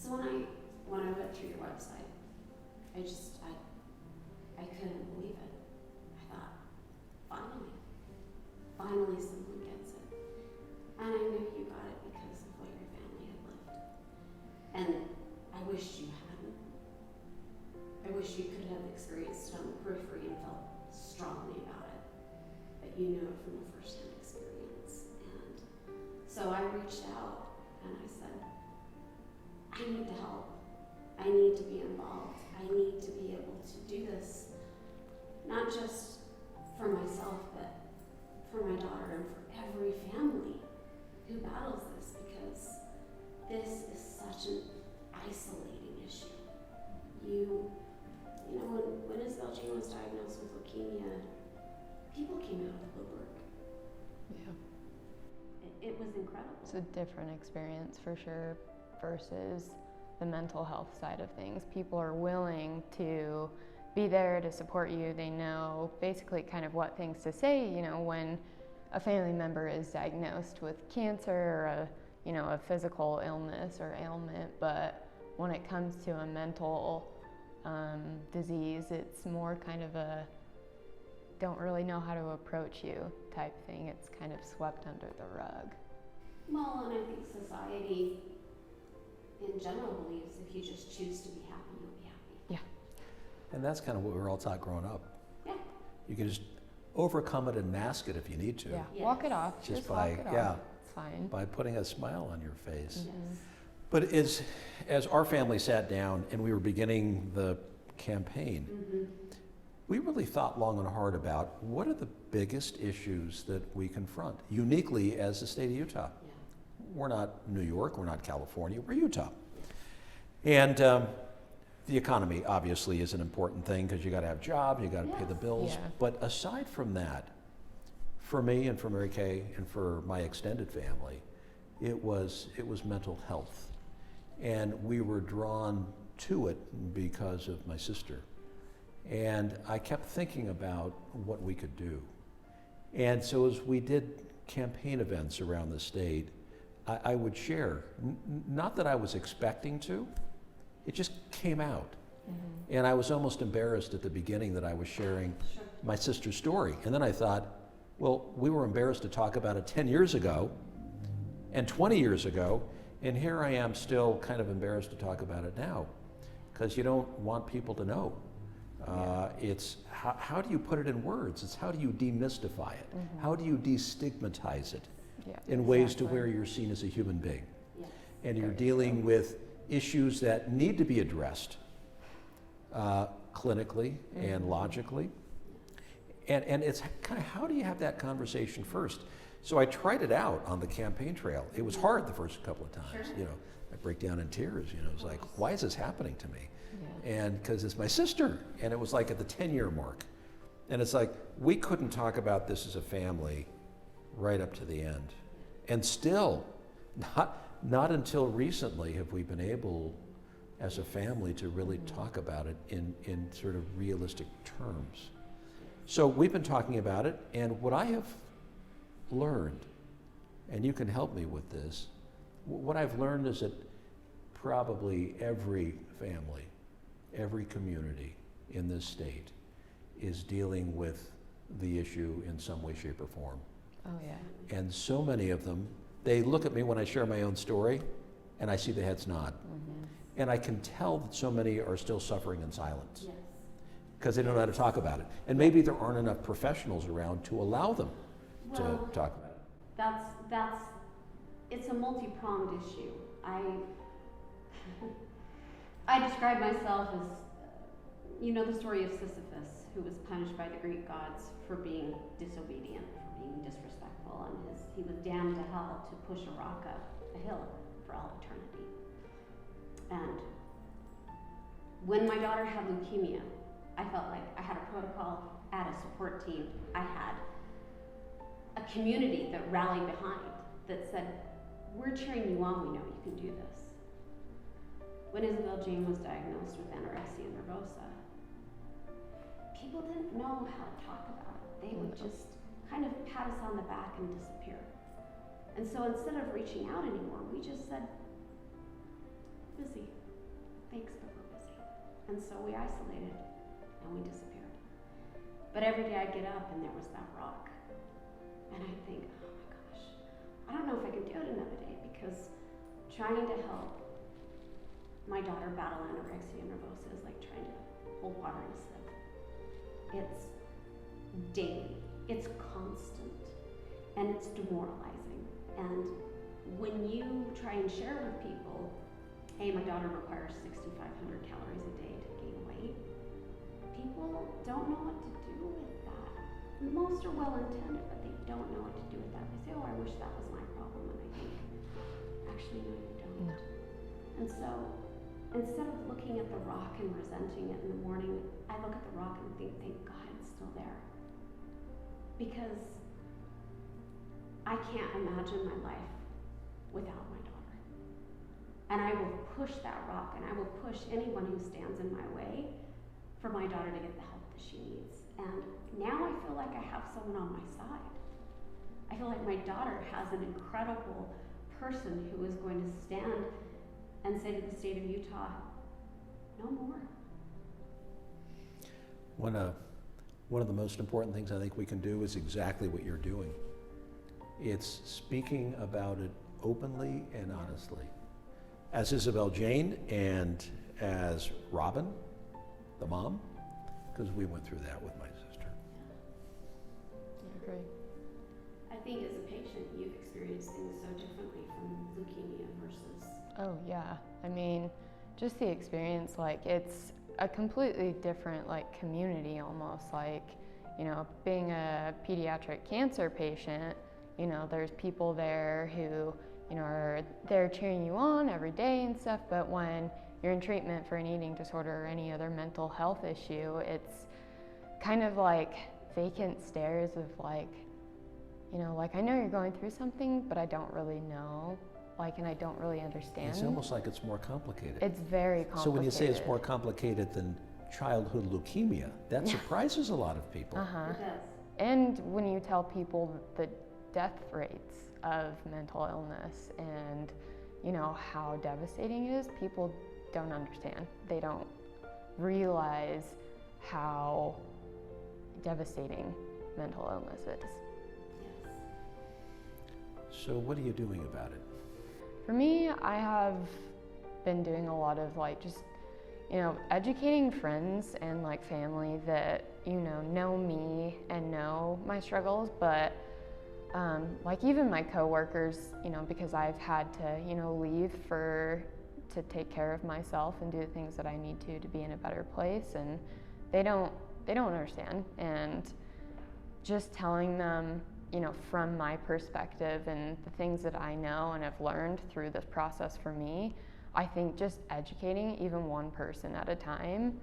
So when I went through your website, I couldn't believe it. I thought, finally someone gets it. And I knew you got it because of what your family had lived. And I wished you hadn't. I wish you could have experienced it on the periphery and felt strongly about it, but you knew it from a first-hand experience. And so I reached out and I said, I need to help. I need to be involved. I need to be able to do this, not just for myself, but for my daughter and for every family who battles this, because this is such an isolating issue. You know, when Isabel Jane was diagnosed with leukemia, people came out of the woodwork. Yeah. It was incredible. It's a different experience for sure versus the mental health side of things. People are willing to be there to support you. They know basically kind of what things to say, you know, when a family member is diagnosed with cancer or a physical illness or ailment. But when it comes to a mental disease, it's more kind of a don't really know how to approach you type thing. It's kind of swept under the rug. Well, and I think society in general believes if you just choose to be happy, you'll be happy. Yeah. And that's kind of what we were all taught growing up. Yeah. You can just overcome it and mask it if you need to. Yeah. Yes. Walk it off. Just by, walk it yeah, off. It's fine. by putting a smile on your face. Mhm. But as our family sat down and we were beginning the campaign, we really thought long and hard about what are the biggest issues that we confront uniquely as the state of Utah. Yeah. We're not New York, we're not California, we're Utah. And the economy obviously is an important thing because you got to have jobs, you got to pay the bills. Yeah. But aside from that, for me and for Mary Kay and for my extended family, it was mental health. And we were drawn to it because of my sister. And I kept thinking about what we could do. And so as we did campaign events around the state, I would share, not that I was expecting to, it just came out. Mm-hmm. And I was almost embarrassed at the beginning that I was sharing my sister's story. And then I thought, well, we were embarrassed to talk about it 10 years ago and 20 years ago, and here I am still kind of embarrassed to talk about it now, because you don't want people to know. It's how do you put it in words? It's how do you demystify it? Mm-hmm. How do you destigmatize it Yeah, in ways to exactly. where you're seen as a human being? Yes. And you're Very dealing true. with issues that need to be addressed clinically and Mhm. logically. And it's kind of how do you have that conversation first? So I tried it out on the campaign trail. It was hard the first couple of times. Sure. You know, I break down in tears. You know, it's like, why is this happening to me? Yeah. And because it's my sister, and it was like at the 10-year mark. And it's like, we couldn't talk about this as a family right up to the end. And still, not until recently have we been able, as a family, to really talk about it in sort of realistic terms. So we've been talking about it, and what I have learned, and you can help me with this, what I've learned is that probably every family, every community in this state is dealing with the issue in some way, shape, or form. Oh yeah. And so many of them, they look at me when I share my own story, and I see the heads nod. Mm-hmm. And I can tell that so many are still suffering in silence Yes. because they don't know how to talk about it. And maybe there aren't enough professionals around to allow them to Well, talk about it. that's it's a multi-pronged issue. I describe myself as, the story of Sisyphus, who was punished by the Greek gods for being disobedient, for being disrespectful, and he was damned to hell to push a rock up a hill for all eternity. And when my daughter had leukemia, I felt like I had a protocol, I had a support team, I had a community that rallied behind, that said, we're cheering you on, we know you can do this. When Isabel Jane was diagnosed with anorexia nervosa, people didn't know how to talk about it. They would just kind of pat us on the back and disappear. And so instead of reaching out anymore, we just said, busy. thanks, but we're busy. And so we isolated and we disappeared. But every day I get up and there was that rock. And I think, oh my gosh, I don't know if I can do it another day, because trying to help my daughter battle anorexia nervosa is like trying to hold water in a sieve. It's daily, it's constant, and it's demoralizing. And when you try and share with people, hey, my daughter requires 6,500 calories a day to gain weight, people don't know what to do with that. Most are well intended, but they don't know what to do with that. They say, oh, I wish that was my problem. And I think, actually, no, you don't. No. And so, instead of looking at the rock and resenting it in the morning, I look at the rock and think, thank God it's still there. Because I can't imagine my life without my daughter. And I will push that rock, and I will push anyone who stands in my way for my daughter to get the help that she needs. And now I feel like I have someone on my side. I feel like my daughter has an incredible person who is going to stand and say to the state of Utah, no more. One of the most important things I think we can do is exactly what you're doing. It's speaking about it openly and honestly. As Isabel Jane and as Robin, the mom, because we went through that with my sister. I agree. I think as a patient, you've experienced things so differently from leukemia versus... Oh yeah, I mean, just the experience, like it's a completely different like community almost, like, you know, being a pediatric cancer patient, you know, there's people there who, you know, are there cheering you on every day and stuff, but when you're in treatment for an eating disorder or any other mental health issue, it's kind of like vacant stares of like, you know, like I know you're going through something, but I don't really know, like, and I don't really understand. It's almost like it's more complicated. It's very complicated. So when you say it's more complicated than childhood leukemia, that surprises a lot of people. Uh-huh. It does. And when you tell people the death rates of mental illness and, you know, how devastating it is, people don't understand. They don't realize how devastating mental illness is. Yes. So what are you doing about it? For me, I have been doing a lot of like just, you know, educating friends and like family that, you know me and know my struggles, but like even my coworkers, you know, because I've had to, you know, leave to take care of myself and do the things that I need to be in a better place, and they don't understand. And just telling them, you know, from my perspective and the things that I know and have learned through this process for me, I think just educating even one person at a time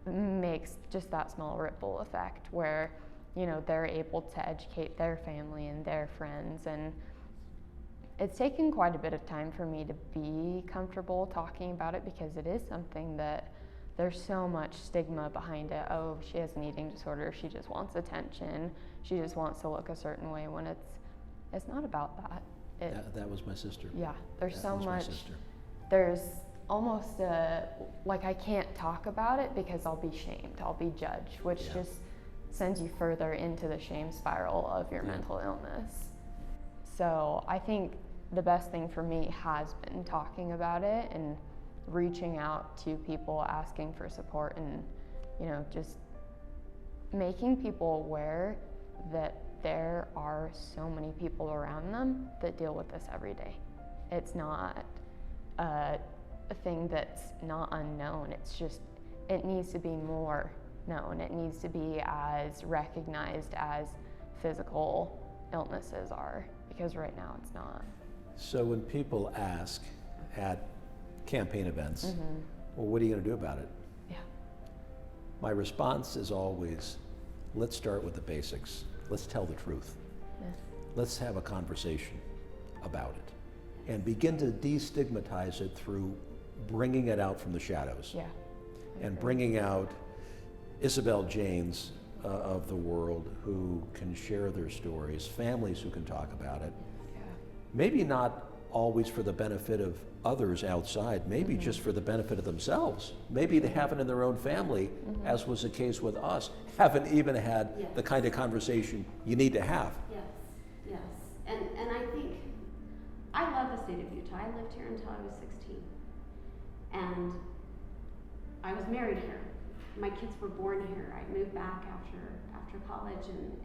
makes just that small ripple effect where, you know, they're able to educate their family and their friends. And it's taken quite a bit of time for me to be comfortable talking about it, because it is something that there's so much stigma behind it. Oh, she has an eating disorder, she just wants attention, she just wants to look a certain way, when it's not about that. That was my sister. Yeah, there's That so was my much, sister. there's almost like I can't talk about it because I'll be shamed, I'll be judged, which Yeah. just sends you further into the shame spiral of your Yeah. mental illness. So I think the best thing for me has been talking about it and reaching out to people, asking for support, and, you know, just making people aware that there are so many people around them that deal with this every day. It's not a thing that's not unknown. It's just, it needs to be more known. It needs to be as recognized as physical illnesses are, because right now it's not. So when people ask at campaign events, Mm-hmm. well, what are you going to do about it? Yeah. My response is always, let's start with the basics. Let's tell the truth. Yeah. Let's have a conversation about it and begin to destigmatize it through bringing it out from the shadows Yeah. I and agree. bringing out Isabel Janes of the world who can share their stories, families who can talk about it. Yeah. Maybe not always for the benefit of others outside, maybe just for the benefit of themselves. Maybe they haven't in their own family, as was the case with us, haven't even had the kind of conversation you need to have. Yes. And I think, I love the state of Utah. I lived here until I was 16. And I was married here. My kids were born here. I moved back after college and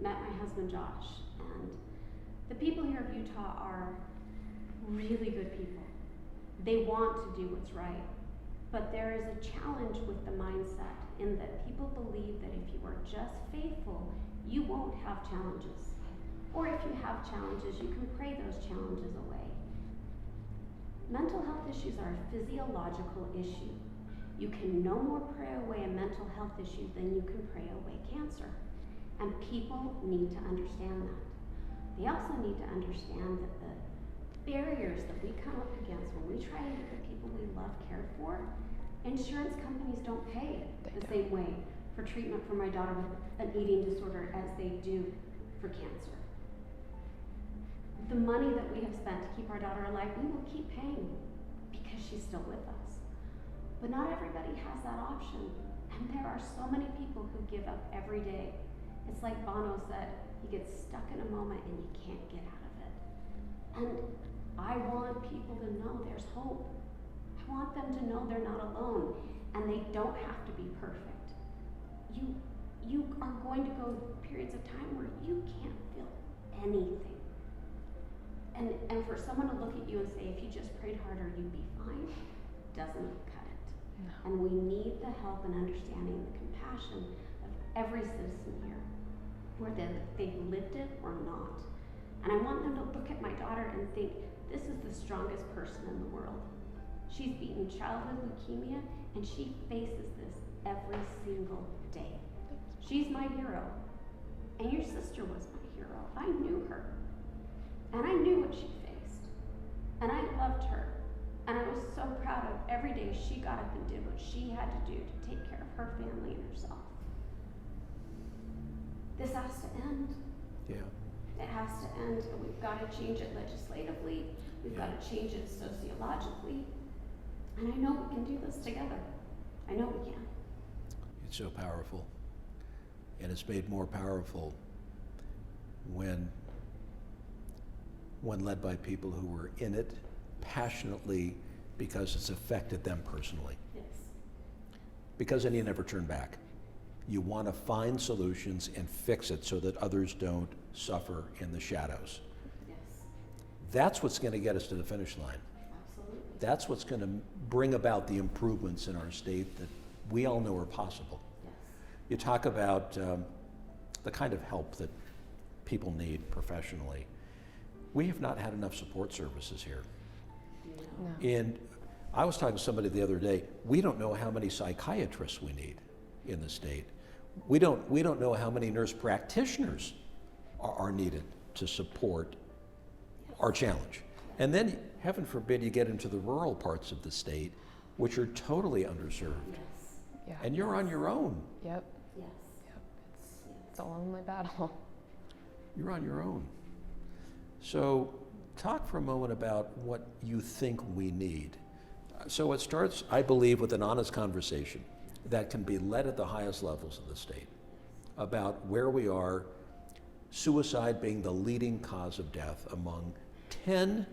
met my husband Josh. And the people here of Utah are really good people. They want to do what's right. But there is a challenge with the mindset in that people believe that if you are just faithful, you won't have challenges. Or if you have challenges, you can pray those challenges away. Mental health issues are a physiological issue. You can no more pray away a mental health issue than you can pray away cancer. And people need to understand that. They also need to understand that the barriers that we come up against when we try to get the people we love cared for, insurance companies don't pay the same way for treatment for my daughter with an eating disorder as they do for cancer. The money that we have spent to keep our daughter alive, we will keep paying because she's still with us. But not everybody has that option. And there are so many people who give up every day. It's like Bono said, you get stuck in a moment and you can't get out of it. And I want people to know there's hope. I want them to know they're not alone and they don't have to be perfect. You are going to go periods of time where you can't feel anything. And for someone to look at you and say, if you just prayed harder, you'd be fine, doesn't cut it. No. And we need the help and understanding, the compassion of every citizen here, whether they've lived it or not. And I want them to look at my daughter and think, this is the strongest person in the world. She's beaten childhood leukemia, and she faces this every single day. She's my hero. And your sister was my hero. I knew her. And I knew what she faced. And I loved her. And I was so proud of every day she got up and did what she had to do to take care of her family and herself. This has to end. Yeah. It has to end, and we've got to change it legislatively. We've got to change it sociologically. And I know we can do this together. I know we can. It's so powerful. And it's made more powerful when led by people who were in it passionately because it's affected them personally. Yes. Because then you never turn back. You want to find solutions and fix it so that others don't suffer in the shadows. Yes. That's what's going to get us to the finish line. Absolutely. That's what's going to bring about the improvements in our state that we all know are possible. Yes. You talk about the kind of help that people need professionally. We have not had enough support services here. No. And I was talking to somebody the other day, we don't know how many psychiatrists we need in the state. We don't know how many nurse practitioners are needed to support our challenge. And then, heaven forbid, you get into the rural parts of the state, which are totally underserved. Yes. Yeah. And you're on your own. Yep. Yes. Yep. It's a lonely battle. You're on your own. So talk for a moment about what you think we need. So it starts, I believe, with an honest conversation that can be led at the highest levels of the state about where we are, suicide being the leading cause of death among 10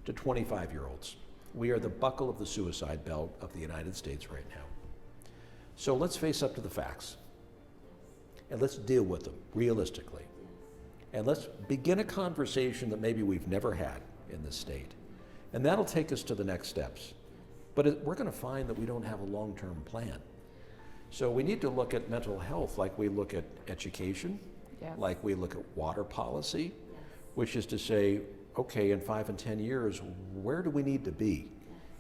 to 25-year-olds. We are the buckle of the suicide belt of the United States right now. So let's face up to the facts and let's deal with them realistically. And let's begin a conversation that maybe we've never had in this state. And that'll take us to the next steps. But we're going to find that we don't have a long-term plan. So we need to look at mental health like we look at education, like we look at water policy, which is to say, okay, in 5 and 10 years, where do we need to be?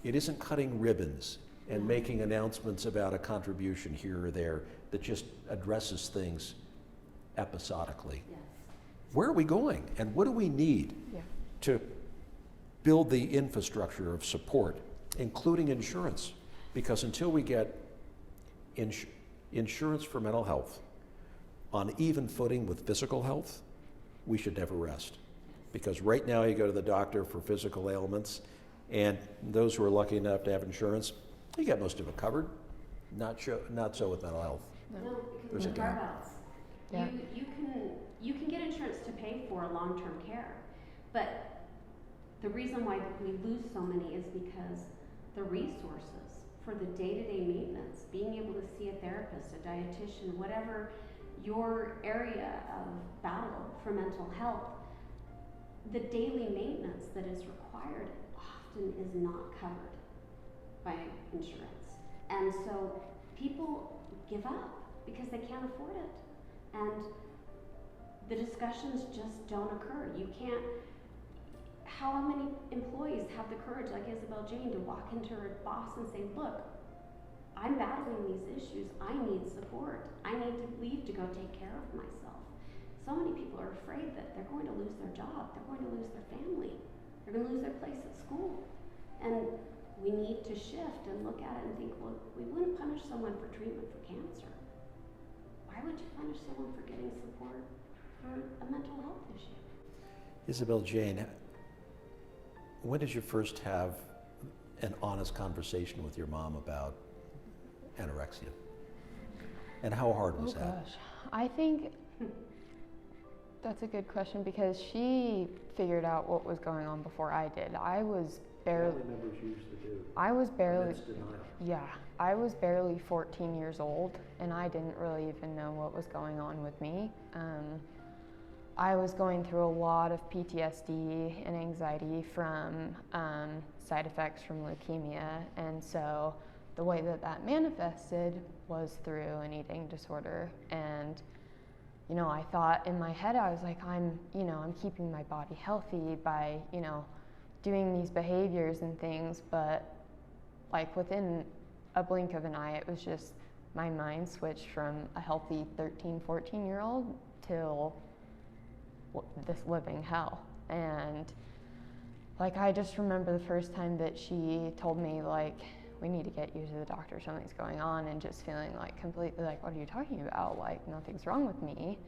It isn't cutting ribbons and making announcements about a contribution here or there that just addresses things episodically. Where are we going, and what do we need to build the infrastructure of support, including insurance? Because until we get insurance for mental health on even footing with physical health, we should never rest. Because right now you go to the doctor for physical ailments, and those who are lucky enough to have insurance, you got most of it covered. Not so with mental health. No, There's because a of gap. carve-outs. Yeah. You can get insurance to pay for long-term care, but the reason why we lose so many is because the resources for the day-to-day maintenance, being able to see a therapist, a dietitian, whatever your area of battle for mental health, the daily maintenance that is required often is not covered by insurance. And so people give up because they can't afford it. And the discussions just don't occur. You can't, how many employees have the courage, like Isabel Jane, to walk into her boss and say, look, I'm battling these issues, I need support, I need to leave to go take care of myself. So many people are afraid that they're going to lose their job, they're going to lose their family, they're going to lose their place at school. And we need to shift and look at it and think, well, we wouldn't punish someone for treatment for cancer. Why would you punish someone for getting support for a mental health issue? Isabel Jane, when did you first have an honest conversation with your mom about anorexia? And how hard was that? Gosh, I think that's a good question because she figured out what was going on before I did. I was barely Yeah, I was barely 14 years old, and I didn't really even know what was going on with me. I was going through a lot of PTSD and anxiety from side effects from leukemia, and so the way that that manifested was through an eating disorder. And you know, I thought in my head, I was like, I'm keeping my body healthy by, doing these behaviors and things, but like within a blink of an eye, it was just my mind switched from a healthy 13, 14-year-old till this living hell. And like, I just remember the first time that she told me, like, we need to get you to the doctor, something's going on, and just feeling like completely like, what are you talking about? Like, nothing's wrong with me.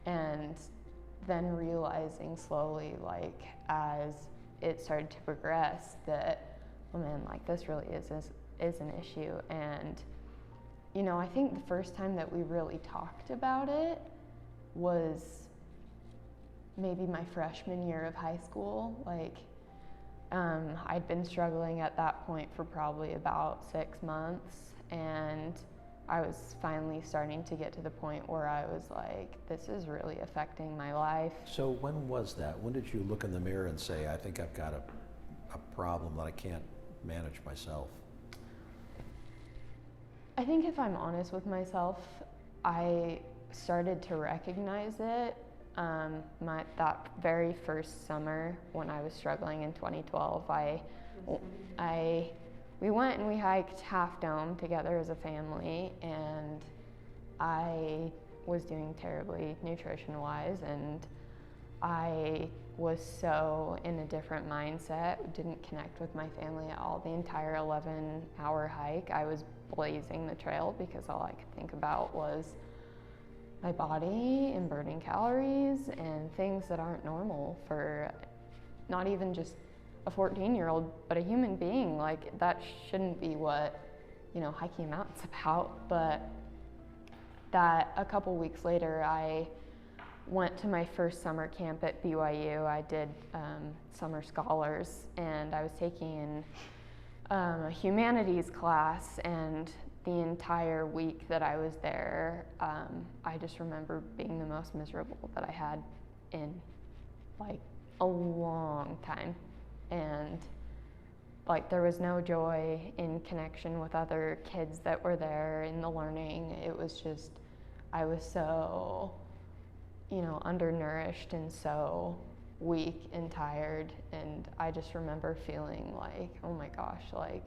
And then realizing slowly, like, as it started to progress, that, oh man, like, this really is an issue. And, I think the first time that we really talked about it was maybe my freshman year of high school. Like, I'd been struggling at that point for probably about 6 months, and I was finally starting to get to the point where I was like, this is really affecting my life. So when was that? When did you look in the mirror and say, I think I've got a problem that I can't manage myself? I think if I'm honest with myself, I started to recognize it that very first summer when I was struggling in 2012. We went and we hiked Half Dome together as a family, and I was doing terribly nutrition-wise, and I was so in a different mindset, didn't connect with my family at all. The entire 11-hour hike, I was blazing the trail because all I could think about was my body and burning calories and things that aren't normal for not even just a 14-year-old, but a human being. Like, that shouldn't be what, hiking a mountain's about. But that a couple weeks later, I went to my first summer camp at BYU. I did summer scholars, and I was taking a humanities class, and the entire week that I was there, I just remember being the most miserable that I had in like a long time. And like, there was no joy in connection with other kids that were there in the learning. It was just, I was so, undernourished and so weak and tired. And I just remember feeling like, oh my gosh, like,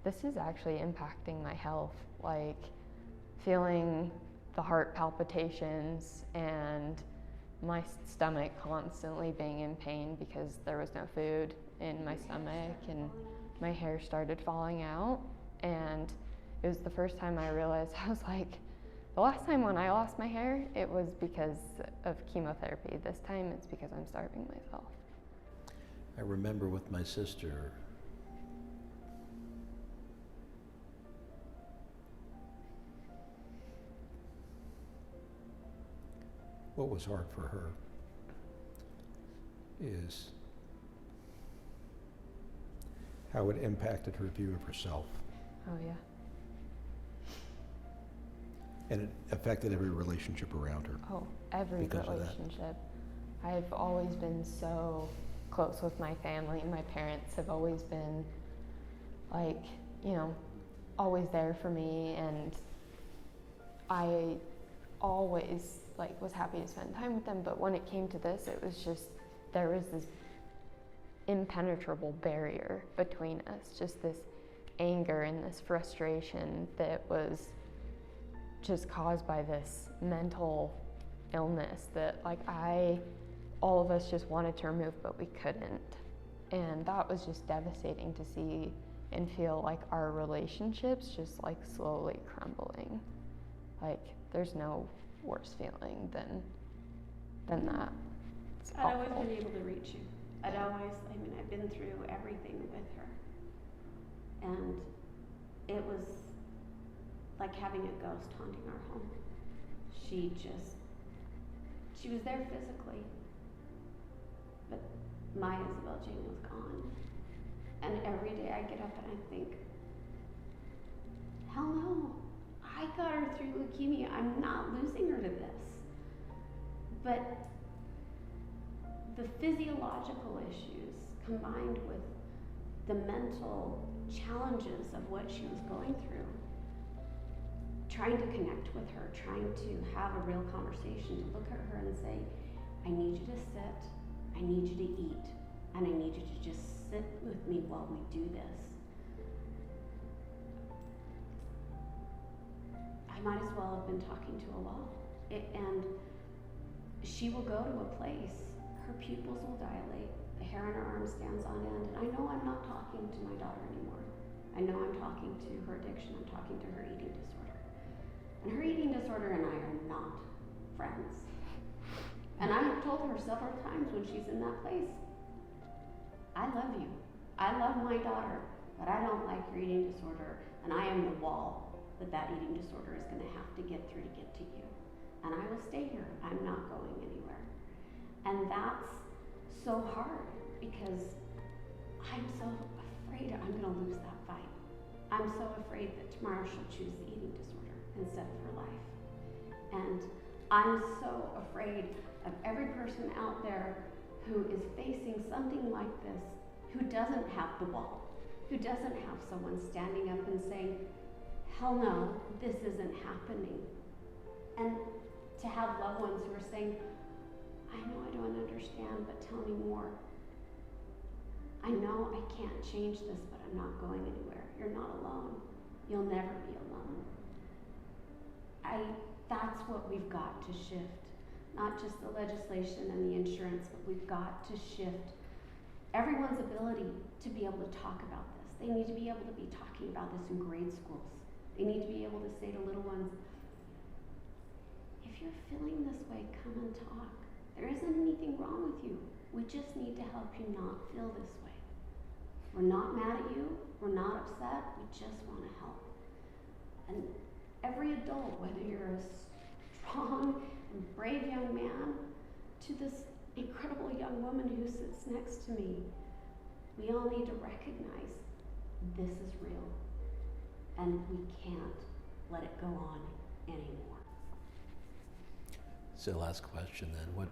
this is actually impacting my health. Like, feeling the heart palpitations and my stomach constantly being in pain because there was no food in my stomach, and my hair started falling out. And it was the first time I realized, I was like, The last time when I lost my hair, it was because of chemotherapy. This time it's because I'm starving myself. I remember with my sister, what was hard for her is how it impacted her view of herself. Oh yeah. And it affected every relationship around her. Oh, every Because of that. relationship. I've always been so close with my family. My parents have always been like, you know, always there for me, and I always like was happy to spend time with them. But when it came to this, it was just, there was this impenetrable barrier between us, just this anger and this frustration that was just caused by this mental illness that like all of us just wanted to remove, but we couldn't. And that was just devastating to see and feel like our relationships just like slowly crumbling. Like there's no worse feeling than that. It's I'd always awful. been able to reach you. I've been through everything with her. And it was like having a ghost haunting our home. She was there physically, but my Isabel Jane was gone. And every day I get up and I think, hell no, I got her through leukemia. I'm not losing her to this. But the physiological issues combined with the mental challenges of what she was going through, trying to connect with her, trying to have a real conversation, to look at her and say, I need you to sit, I need you to eat, and I need you to just sit with me while we do this. I might as well have been talking to a wall. And she will go to a place, her pupils will dilate, the hair on her arm stands on end, and I know I'm not talking to my daughter anymore. I know I'm talking to her addiction, I'm talking to her eating disorder. And her eating disorder and I are not friends. And I have told her several times when she's in that place, I love you. I love my daughter, but I don't like your eating disorder, and I am the wall that eating disorder is going to have to get through to get to you. And I will stay here. I'm not going anywhere. And that's so hard because I'm so afraid I'm going to lose that fight. I'm so afraid that tomorrow she'll choose the eating disorder instead of her life. And I'm so afraid of every person out there who is facing something like this, who doesn't have the wall, who doesn't have someone standing up and saying, hell no, this isn't happening. And to have loved ones who are saying, I know I don't understand, but tell me more. I know I can't change this, but I'm not going anywhere. You're not alone. You'll never be alone. That's what we've got to shift. Not just the legislation and the insurance, but we've got to shift everyone's ability to be able to talk about this. They need to be able to be talking about this in grade schools. They need to be able to say to little ones, if you're feeling this way, come and talk. There isn't anything wrong with you. We just need to help you not feel this way. We're not mad at you. We're not upset. We just want to help. And every adult, whether you're a strong and brave young man to this incredible young woman who sits next to me, we all need to recognize this is real. And we can't let it go on anymore. So last question then,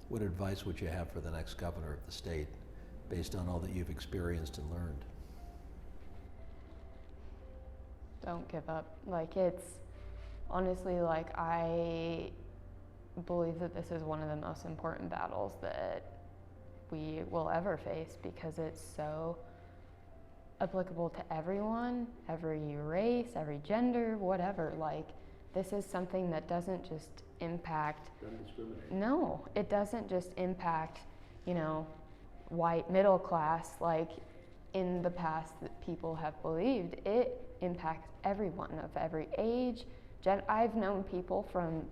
what advice would you have for the next governor of the state based on all that you've experienced and learned? Don't give up. Like it's honestly like I believe that this is one of the most important battles that we will ever face because it's so applicable to everyone, every race, every gender, whatever. Like this is something that doesn't just impact. Doesn't discriminate. No, it doesn't just impact, white middle class like in the past that people have believed. It impacts everyone of every age, I've known people from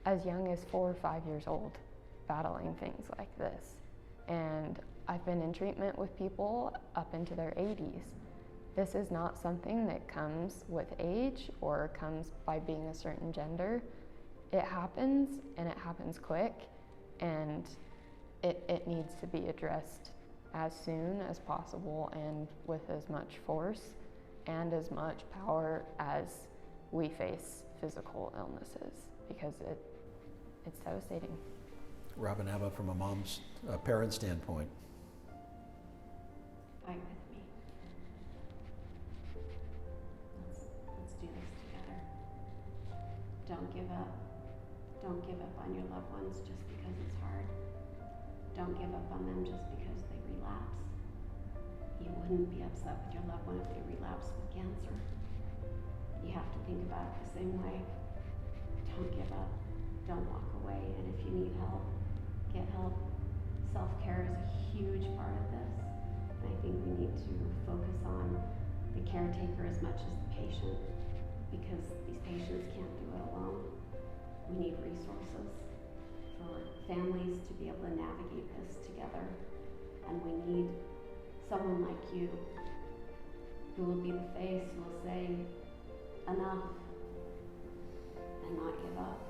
as young as 4 or 5 years old battling things like this. And I've been in treatment with people up into their 80s. This is not something that comes with age or comes by being a certain gender. It happens, and it happens quick, and it needs to be addressed as soon as possible and with as much force and as much power as we face physical illnesses, because it's devastating. Robin, how about from a parent standpoint? Fight with me. Let's do this together. Don't give up. Don't give up on your loved ones just because it's hard. Don't give up on them just because they relapse. You wouldn't be upset with your loved one if they relapsed with cancer. You have to think about it the same way. Don't give up. Don't walk away. And if you need help, get help. Self-care is a huge part of this. And I think we need to focus on the caretaker as much as the patient, because these patients can't do it alone. We need resources for families to be able to navigate this together. And we need someone like you who will be the face, who will say enough and not give up.